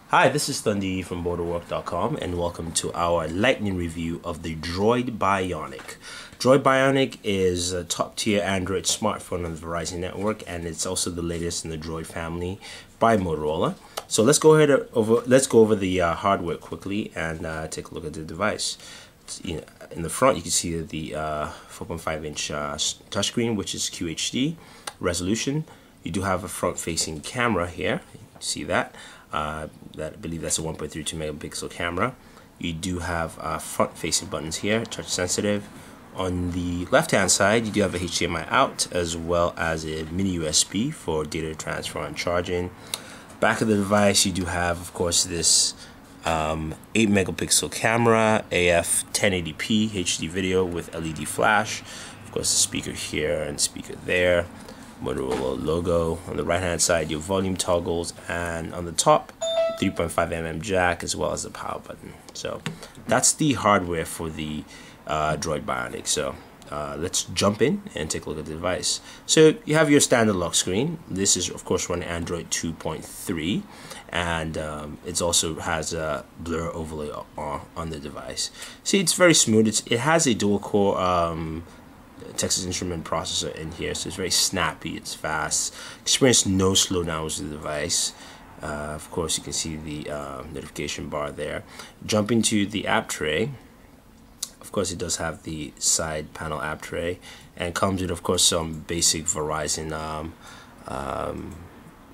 Hi, this is Thundi from Booredatwork.com and welcome to our lightning review of the Droid Bionic. Droid Bionic is a top-tier Android smartphone on the Verizon network, and it's also the latest in the Droid family by Motorola. So let's go over the hardware quickly and take a look at the device. In the front, you can see the 4.5-inch touchscreen, which is QHD resolution. You do have a front-facing camera here. You see that. I believe that's a 1.32 megapixel camera. You do have front-facing buttons here, touch sensitive. On the left-hand side, you do have a HDMI out as well as a mini USB for data transfer and charging. Back of the device, you do have, of course, this 8 megapixel camera, AF 1080p HD video with LED flash. Of course, the speaker here and speaker there. Motorola logo. On the right hand side, your volume toggles, and on the top 3.5mm jack as well as the power button. So that's the hardware for the Droid Bionic. So let's jump in and take a look at the device. So you have your standard lock screen. This is of course running Android 2.3, and it also has a blur overlay on the device. See, it's very smooth. It has a dual core Texas Instrument processor in here, so it's very snappy, it's fast. Experience no slowdowns with the device. Of course, you can see the notification bar there. Jumping to the app tray, of course it does have the side panel app tray, and comes with, of course, some basic Verizon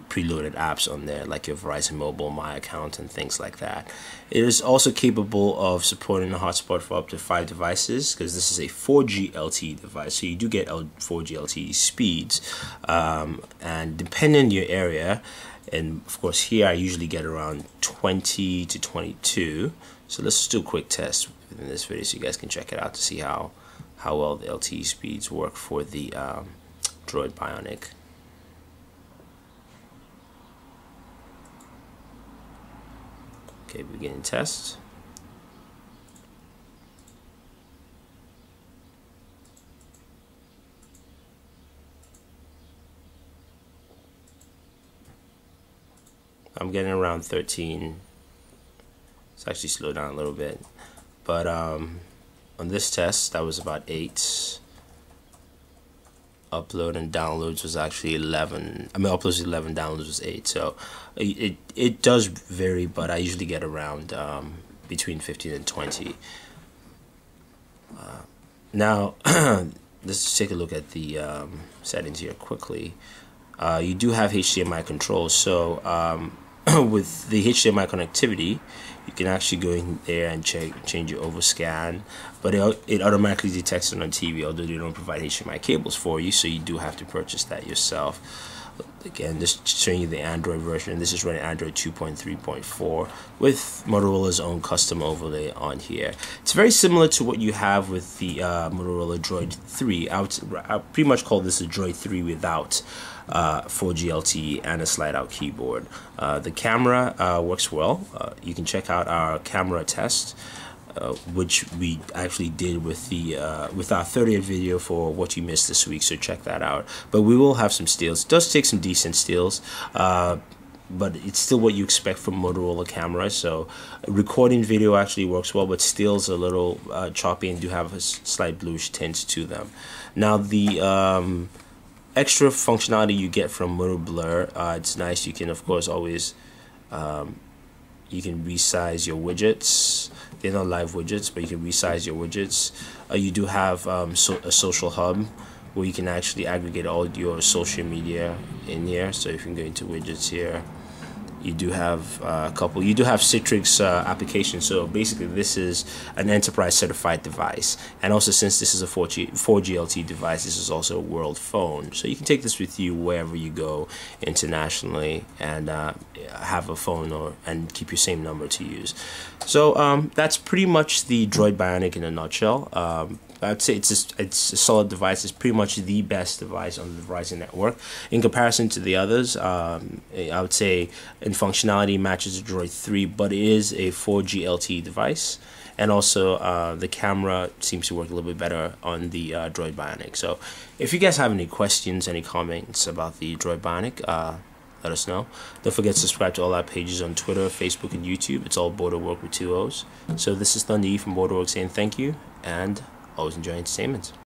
preloaded apps on there, like your Verizon Mobile, My Account, and things like that. It is also capable of supporting a hotspot for up to 5 devices, because this is a 4G LTE device, so you do get 4G LTE speeds, and depending on your area, and of course here I usually get around 20 to 22. So let's just do a quick test in this video so you guys can check it out to see how well the LTE speeds work for the Droid Bionic. Okay, beginning test. I'm getting around 13. It's actually slowed down a little bit, but on this test that was about 8. Upload and downloads was actually 11. I mean, uploads was 11, downloads was 8. So it does vary, but I usually get around between 15 and 20. Now let's take a look at the settings here quickly. You do have HDMI controls, so with the HDMI connectivity, you can actually go in there and change your overscan, but it automatically detects it on TV, although they don't provide HDMI cables for you, so you do have to purchase that yourself. Again, just showing you the Android version. This is running Android 2.3.4 with Motorola's own custom overlay on here. It's very similar to what you have with the Motorola Droid 3. I pretty much call this a Droid 3 without 4G LTE and a slide-out keyboard. The camera works well. You can check out our camera test, which we actually did with our 30th video for what you missed this week, so check that out. But we will have some steals. It does take some decent steals, but it's still what you expect from Motorola cameras. So recording video actually works well, but steals a little choppy and do have a slight bluish tint to them. Now the extra functionality you get from Moto Blur, it's nice. You can of course always you can resize your widgets. They're not live widgets, but you can resize your widgets. You do have a social hub where you can actually aggregate all your social media in here. So if you can go into widgets here, you do have a couple. You do have Citrix applications. So basically, this is an enterprise certified device, and also since this is a 4G LTE device, this is also a world phone. So you can take this with you wherever you go internationally, and have a phone and keep your same number to use. So that's pretty much the Droid Bionic in a nutshell. I'd say it's a solid device. It's pretty much the best device on the Verizon network in comparison to the others. I would say in functionality matches the Droid 3, but it is a 4G LTE device, and also the camera seems to work a little bit better on the Droid Bionic. So if you guys have any questions, any comments about the Droid Bionic, let us know. Don't forget to subscribe to all our pages on Twitter, Facebook, and YouTube. It's all Booredatwork with 2 O's. So this is Thunder E from Booredatwork saying thank you, and always enjoy entertainment.